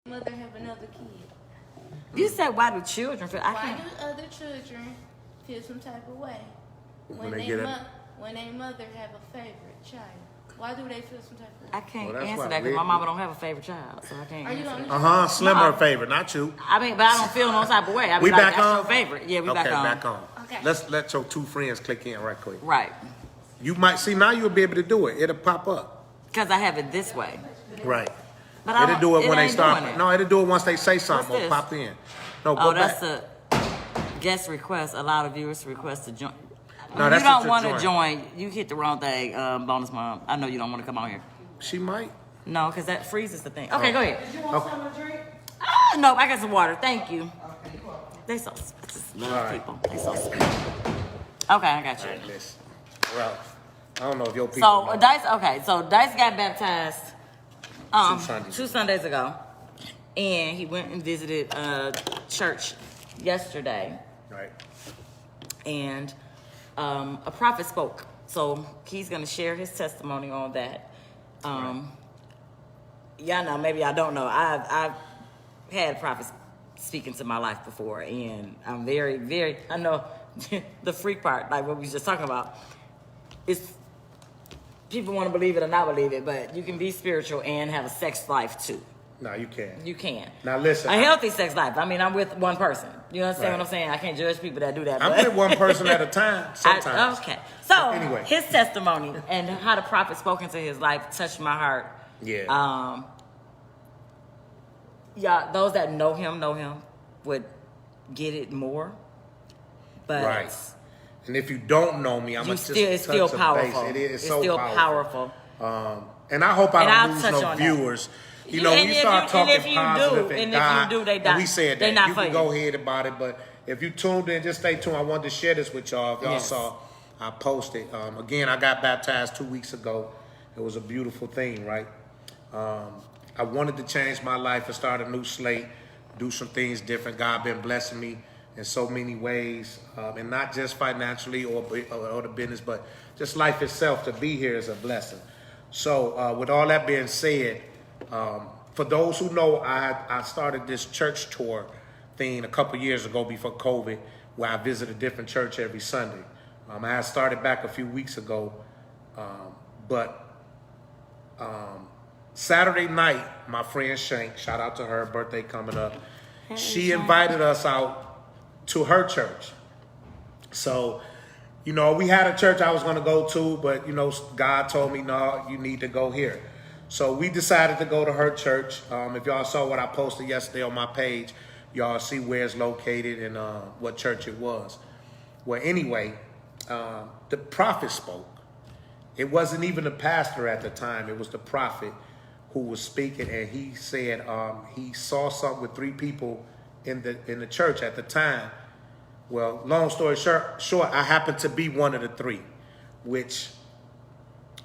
mother have another kid? You said why do children feel? Why do other children feel some type of way when they mother have a favorite child? Why do they feel some type of way? I can't answer that because my mama don't have a favorite child, so I can't answer that. Slim her favorite, not you. I mean, but I don't feel no type of way. I we like, back that's on? your favorite. Yeah, we back on. Back on. Okay. Let's let your two friends click in right quick. Right. You might see now you'll be able to do it. It'll pop up. Because I have it this way. Right. But it'll do it when they start. No, it'll do it once they say something or pop in. No, go back. That's a guest request. A lot of viewers request to join. No, you don't want to join. You hit the wrong thing, bonus mom. I know you don't want to come on here. She might. No, because that freezes the thing. Okay, go ahead. Did you want something to drink? No, I got some water. Thank you. Okay, you are. They so people. They so sweet. Okay, I got you. Right, listen. Well, I don't know if your people. So Dice got baptized 2 Sundays ago, and he went and visited church yesterday. Right. And a prophet spoke, so he's gonna share his testimony on that. Y'all know, maybe I don't know. I've had prophets speak into my life before, and I'm very, very. I know the freak part, like what we was just talking about. It's people want to believe it or not believe it, but you can be spiritual and have a sex life too. No, you can't. You can. Now listen. A healthy sex life. I mean, I'm with one person. You understand what I'm saying? I can't judge people that do that. I'm with one person at a time sometimes. Okay. So anyway, his testimony and how the prophet spoke into his life touched my heart. Yeah. Yeah, those that know him would get it more. But right. And if you don't know me, it's still powerful. It is it's so still powerful. And I hope I don't lose no viewers. You know, when you start talking positive and God, we said that. You can go ahead about it, but if you tuned in, just stay tuned. I wanted to share this with y'all. If y'all saw, I posted. Again, I got baptized 2 weeks ago. It was a beautiful thing, right? I wanted to change my life and start a new slate, do some things different. God been blessing me in so many ways, and not just financially or the business, but just life itself. To be here is a blessing. So with all that being said, for those who know, I started this church tour thing a couple years ago before COVID, where I visit a different church every Sunday. I had started back a few weeks ago, but Saturday night, my friend Shank, shout out to her, birthday coming up, she invited us out to her church. So, you know, we had a church I was going to go to, but, you know, God told me, no, you need to go here. So we decided to go to her church. If y'all saw what I posted yesterday on my page, y'all see where it's located and what church it was. Well, anyway, the prophet spoke. It wasn't even the pastor at the time. It was the prophet who was speaking, and he said he saw something with 3 people in the church at the time. Well, long story short, I happened to be one of the 3, which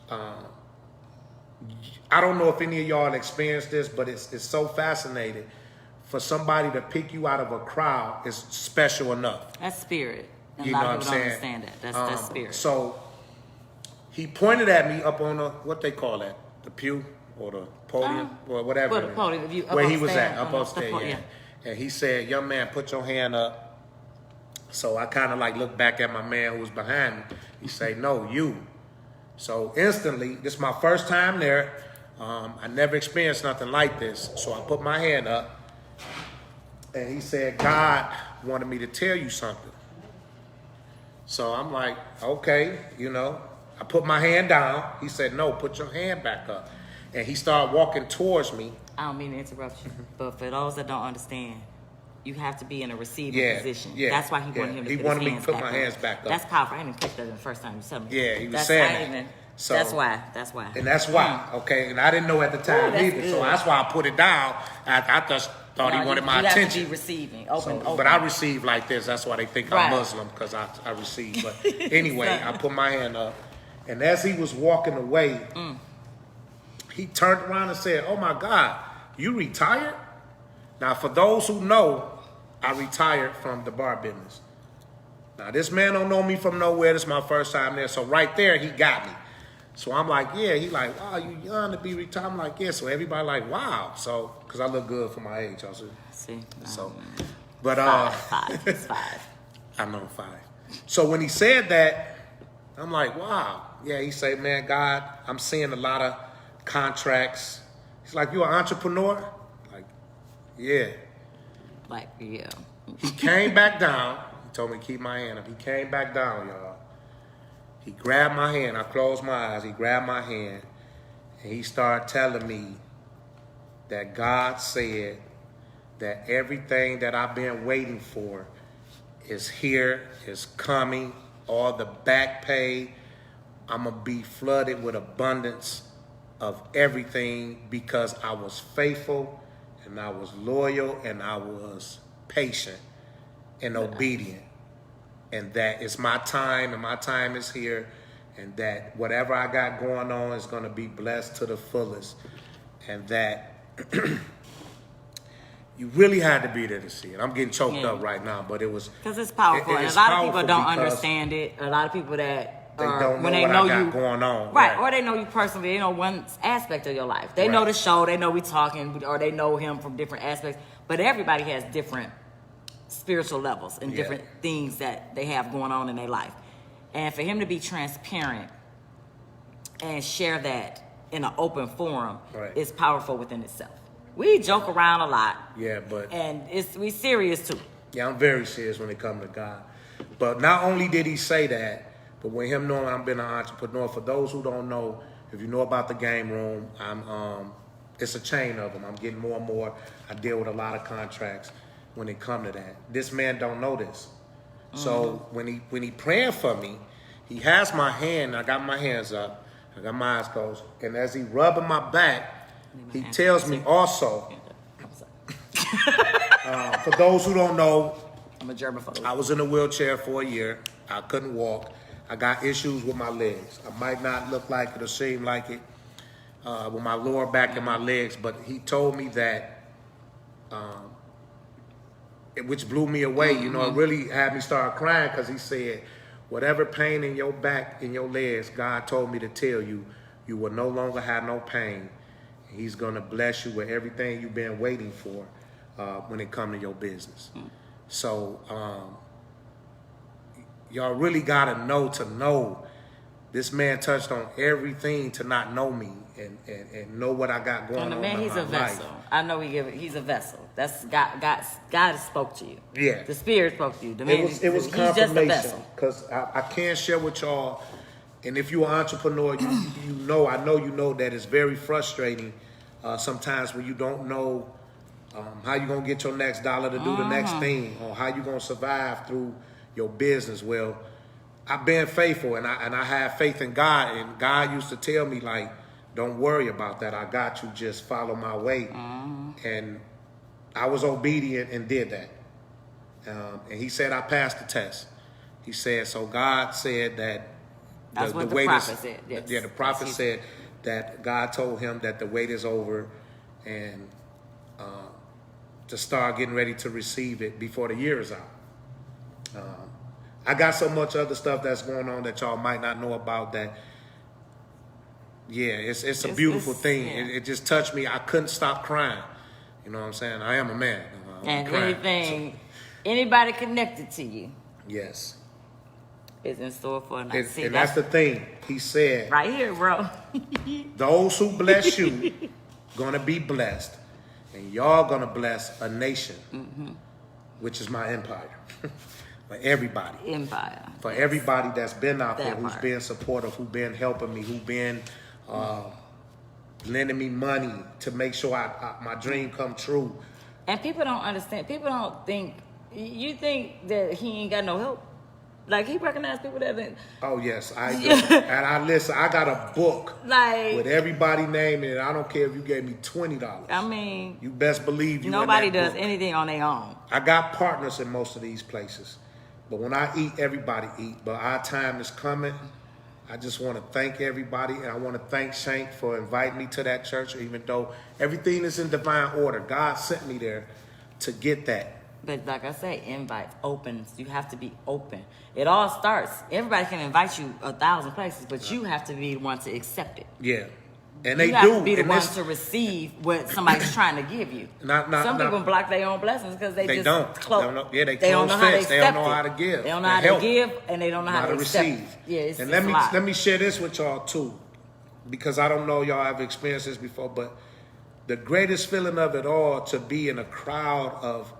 I don't know if any of y'all experienced this, but it's so fascinating. For somebody to pick you out of a crowd is special enough. That's spirit. And you a lot know of what people I'm don't saying? understand that. That's spirit. So he pointed at me up on what they call that, the pew or the podium or whatever. The podium, where he was at, up on stage. Yeah. And he said, "Young man, put your hand up." So I kind of like looked back at my man who was behind me. He said, "No, you." So instantly, this is my first time there. I never experienced nothing like this. So I put my hand up, and he said, "God wanted me to tell you something." So I'm like, okay, you know. I put my hand down. He said, "No, put your hand back up." And he started walking towards me. I don't mean to interrupt you, but for those that don't understand, you have to be in a receiving position. Yeah, that's why he wanted him to put his hands back up. My hands back up. That's powerful. I didn't catch that the first time you told me. Yeah, he was saying that. So that's why. And that's why. Okay, and I didn't know at the time either. Good. So that's why I put it down. I just thought he wanted my attention. You have to be receiving, open. But I receive like this. That's why they think I'm Muslim, because I receive. But anyway, I put my hand up, and as he was walking away, he turned around and said, "Oh my God, you retired?" Now, for those who know, I retired from the bar business. Now, this man don't know me from nowhere. This is my first time there. So right there, he got me. So I'm like, yeah. He like, wow, you young to be retired. I'm like, yeah. So everybody like, wow. So, because I look good for my age, y'all see. So, but It's 5. I know 5. So when he said that, I'm like, wow. Yeah, he said, man, God, I'm seeing a lot of contracts. He's like, you an entrepreneur? Like, yeah. Like, yeah. He came back down. He told me to keep my hand up. He came back down, y'all. He grabbed my hand. I closed my eyes. He grabbed my hand. And he started telling me that God said that everything that I've been waiting for is here, is coming. All the back pay. I'm going to be flooded with abundance of everything because I was faithful and I was loyal and I was patient and obedient. And that it's my time and my time is here, and that whatever I got going on is going to be blessed to the fullest. And that you really had to be there to see it. I'm getting choked up right now, but it was... Because it's powerful. And a lot of people don't understand it. A lot of people that... They don't know what I got going on. Right, or they know you personally. They know one aspect of your life. They know the show. They know we talking, or they know him from different aspects. But everybody has different spiritual levels and different things that they have going on in their life. And for him to be transparent and share that in an open forum is powerful within itself. We joke around a lot. Yeah, but... And we serious too. Yeah, I'm very serious when it comes to God. But not only did he say that, but with him knowing I've been an entrepreneur, for those who don't know, if you know about the game room, it's a chain of them. I'm getting more and more. I deal with a lot of contracts when it comes to that. This man don't know this. So when he praying for me, he has my hand. I got my hands up. I got my eyes closed. And as he rubbing my back, he tells me also, for those who don't know, I'm a germaphobe. I was in a wheelchair for a year. I couldn't walk. I got issues with my legs. I might not look like it or seem like it with my lower back and my legs, but he told me that, which blew me away. You know, it really had me start crying because he said, whatever pain in your back and your legs, God told me to tell you, you will no longer have no pain. He's going to bless you with everything you've been waiting for when it comes to your business. So y'all really got to know this man touched on everything to not know me and know what I got going on. The man, he's a vessel. Life. I know he's a vessel. That's God spoke to you. Yeah. The Spirit spoke to you. The man, it was confirmation. He's just a vessel. Because I can't share with y'all, and if you're an entrepreneur, you know that it's very frustrating sometimes when you don't know how you're going to get your next dollar to do the next thing, or how you're going to survive through your business. Well, I've been faithful, and I have faith in God, and God used to tell me, like, don't worry about that. I got you. Just follow my way. And I was obedient and did that. And he said I passed the test. He said, so God said that that's what the prophet said. Yes. Yeah, the prophet said that God told him that the wait is over, and to start getting ready to receive it before the year is out. I got so much other stuff that's going on that y'all might not know about that. Yeah, it's a beautiful thing. Yeah. It just touched me. I couldn't stop crying. You know what I'm saying? I am a man. And anybody connected to you. Yes. Is in store for us. And that's the thing. He said. Right here, bro. Those who bless you gonna be blessed. And y'all gonna bless a nation, which is my empire. For everybody. Empire. For everybody that's been out there, who's been supportive, who's been helping me, who's been lending me money to make sure my dream come true. And people don't understand. People don't think. You think that he ain't got no help? Like, he recognized people that... Oh, yes, I do. And I listen, I got a book with everybody named in it. I don't care if you gave me $20. I mean... You best believe you nobody does anything on their own. I got partners in most of these places. But when I eat, everybody eat. But our time is coming. I just want to thank everybody. And I want to thank Shank for inviting me to that church, even though everything is in divine order. God sent me there to get that. But like I say, invites, opens. You have to be open. It all starts. Everybody can invite you 1,000 places, but you have to be the one to accept it. Yeah. And they you have to be the one to receive what somebody's trying to give you. Some people block their own blessings because they just don't. They don't know how to accept They don't know how to give. They don't know how to give, and they don't know how to receive. Yeah, it's, and it's let me share this with y'all too, because I don't know y'all have experienced this before, but the greatest feeling of it all to be in a crowd of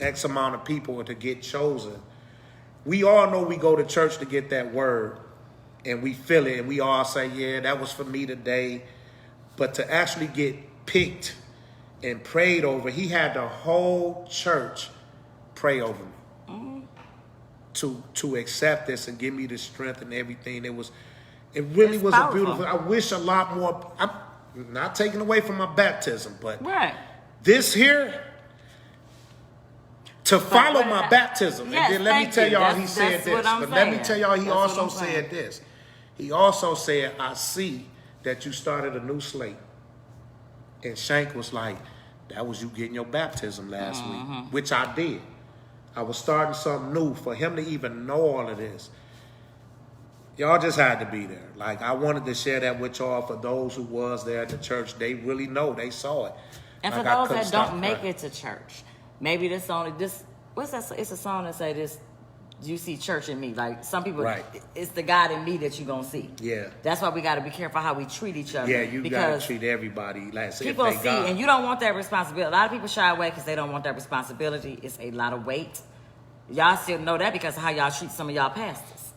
X amount of people and to get chosen. We all know we go to church to get that word. And we feel it, and we all say, yeah, that was for me today. But to actually get picked and prayed over, he had the whole church pray over me to accept this and give me the strength and everything. It really was powerful. A beautiful. I wish a lot more. I'm not taking away from my baptism, but this here, to follow my baptism. Yes, and then let me tell y'all he said this. But let me tell y'all he also said this. He also said, I see that you started a new slate. And Shank was like, that was you getting your baptism last week, which I did. I was starting something new. For him to even know all of this, y'all just had to be there. Like, I wanted to share that with y'all for those who was there at the church. They really know. They saw it. And like, for those that don't make it to church, maybe this song, what's that? It's a song that say this, you see church in me. Like some people, it's the God in me that you're going to see. Yeah. That's why we got to be careful how we treat each other. Yeah, you got to treat everybody like people see, God. And you don't want that responsibility. A lot of people shy away because they don't want that responsibility. It's a lot of weight. Y'all still know that because of how y'all treat some of y'all pastors.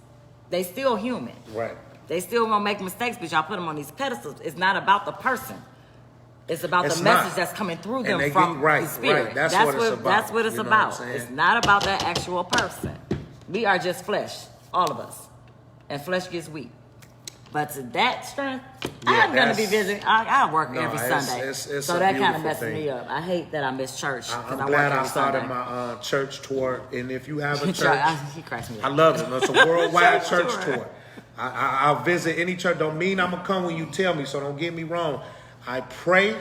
They still human. Right. They still going to make mistakes, but y'all put them on these pedestals. It's not about the person. It's about the message that's coming through them from the Spirit. Right. That's what it's about. That's what it's about. It's not about that actual person. We are just flesh, all of us. And flesh gets weak. But to that strength, I'm going to be visiting. I work every Sunday. So that kind of messes me up. I hate that I miss church. I'm glad I started my church tour. And if you have a church, he cracks me up. I love it. It's a worldwide church tour. I'll visit any church. Don't mean I'm going to come when you tell me, so don't get me wrong. I pray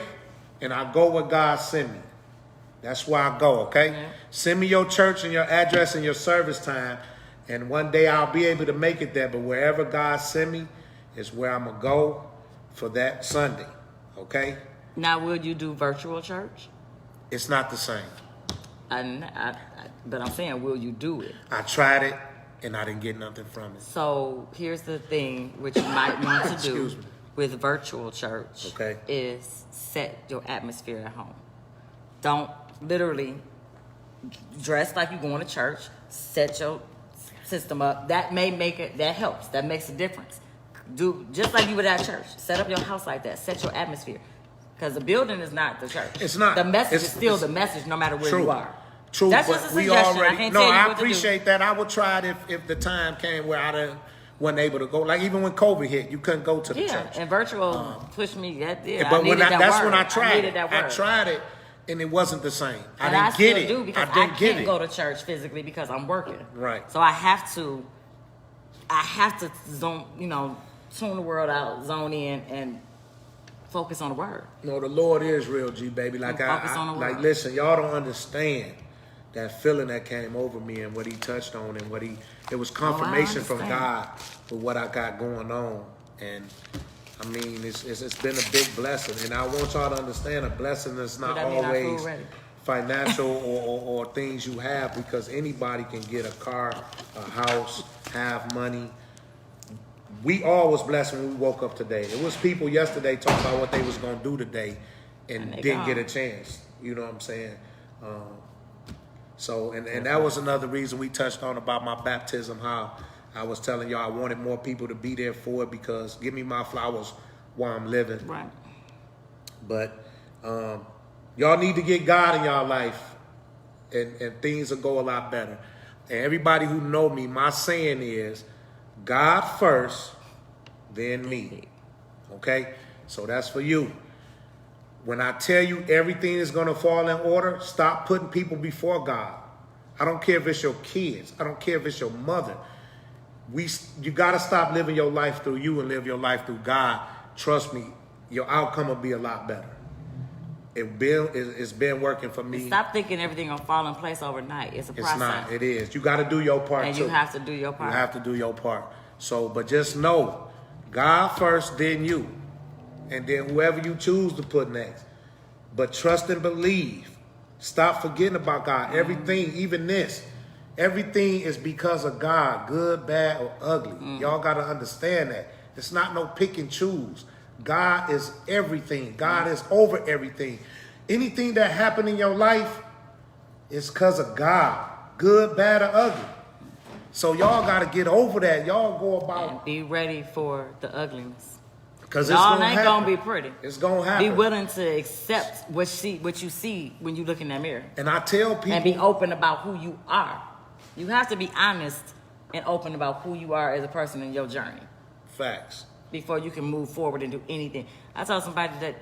and I go where God send me. That's where I go, okay? Mm-hmm. Send me your church and your address and your service time, and one day I'll be able to make it there. But wherever God send me is where I'm going to go for that Sunday, okay? Now, will you do virtual church? It's not the same. But I'm saying, will you do it? I tried it, and I didn't get nothing from it. So here's the thing, which you might want to do with virtual church, is set your atmosphere at home. Don't literally dress like you're going to church. Set your system up. That may make it. That helps. That makes a difference. Do just like you would at church. Set up your house like that. Set your atmosphere. Because the building is not the church. It's not. The message is still the message, no matter where you are. True. That's but just a suggestion. I appreciate that. I would try it if the time came where I wasn't able to go. Like even when COVID hit, you couldn't go to the church. And virtual pushed me. But when I tried it. I tried it. And it wasn't the same. I didn't get it. Do because I can't go to church physically because I'm working. Right. So I have to zone, tune the world out, zone in, and focus on the word. No, the Lord is real, G baby. Like listen, y'all don't understand that feeling that came over me and what he touched on and it was confirmation from God for what I got going on. And I mean, it's been a big blessing, and I want y'all to understand a blessing is not always financial or things you have, because anybody can get a car, a house, have money. We all was blessed when we woke up today. It was people yesterday talking about what they was going to do today and didn't get a chance. You know what I'm saying? And that was another reason we touched on about my baptism, how I was telling y'all I wanted more people to be there for it, because give me my flowers while I'm living. Right. But y'all need to get God in y'all life, and things will go a lot better. And everybody who know me, my saying is, God first, then me. Okay? So that's for you. When I tell you everything is going to fall in order, stop putting people before God. I don't care if it's your kids. I don't care if it's your mother. You got to stop living your life through you and live your life through God. Trust me, your outcome will be a lot better. It's been working for me. Stop thinking everything gonna fall in place overnight. It's a process. It's not. It is. You got to do your part, and too. You have to do your part. You have to do your part. So, but just know, God first, then you. And then whoever you choose to put next. But trust and believe. Stop forgetting about God. Everything, even this, everything is because of God, good, bad, or ugly. Y'all got to understand that. It's not no pick and choose. God is everything. God is over everything. Anything that happened in your life is because of God, good, bad, or ugly. So y'all got to get over that. Y'all go about. And be ready for the ugliness. Because it's going to happen. Gonna be pretty. It's going to happen. Be willing to accept what you see when you look in that mirror. And I tell people. And be open about who you are. You have to be honest and open about who you are as a person in your journey. Facts. Before you can move forward and do anything. I told somebody that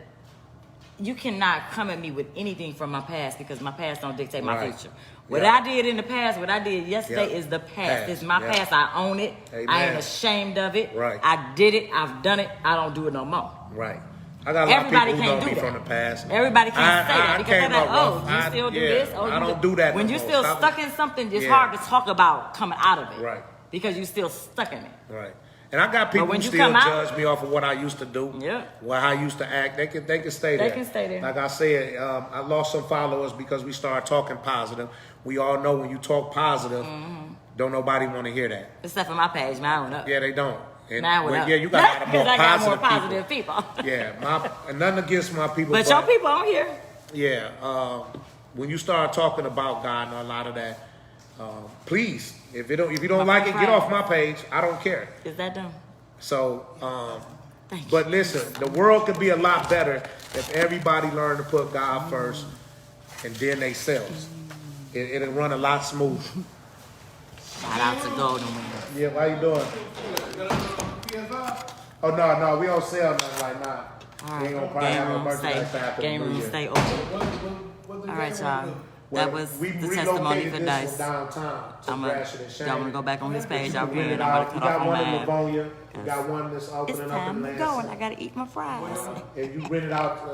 you cannot come at me with anything from my past because my past don't dictate my future. What I did in the past, what I did yesterday is the past. It's my past. I own it. Amen. I ain't ashamed of it. Right. I did it. I've done it. I don't do it no more. Right. I got a lot of people who know me from the past. Everybody can't say that because they're like, oh, you still do this? Oh, I don't do that when no you're more. still stuck in something, it's hard to talk about coming out of it. Right. Because you're still stuck in it. Right. And I got people who still judge me off of what I used to do. Yeah. Well, how I used to act. They can stay there. They can stay there. Like I said, I lost some followers because we started talking positive. We all know when you talk positive, don't nobody want to hear that. Except for my page, mine went up. Yeah, they don't. And mine went up. Yeah, you got a lot more I got more positive people. Yeah, and nothing against my people. But your people on here. Yeah, when you start talking about God and a lot of that, please, if you don't like it, get off my page. I don't care. Is that done? So, but listen, the world could be a lot better if everybody learned to put God first and then they selves. It'll run a lot smoother. Shout out to Golden Wing. Yeah, how you doing? Oh no, we don't sell nothing right now. All right, we ain't gonna probably have no merchandise after game room stay open. All right, y'all. That was the testimony for Dice. Y'all want to go back on his page? I read. I'm about to cut off on mine. We got one that's opening up in Lansing. It's time to go, and I gotta eat my fries. And you rented out.